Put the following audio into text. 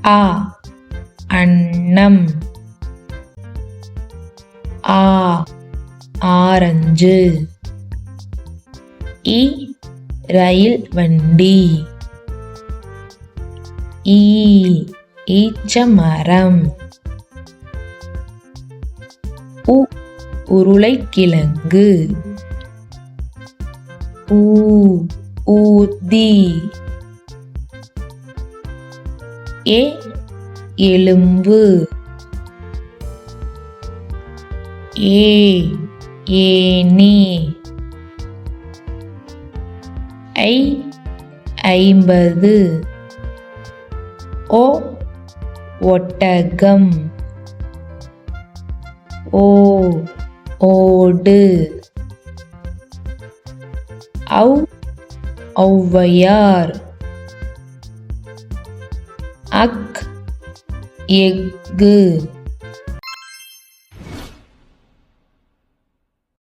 அ அன்னம். ஆ ஆரஞ்சு. இ ரயில் வண்டி. ஈ ஈச்சமரம். உ உருளைக்கிழங்கு. ஊ ஊர்தி. ஏ எலும்பு. ஏ ஏணி. ஐ 50. ஓ ஒட்டகம். ஓ ஓடு. ஔ ஔவையார். அக் எஃகு.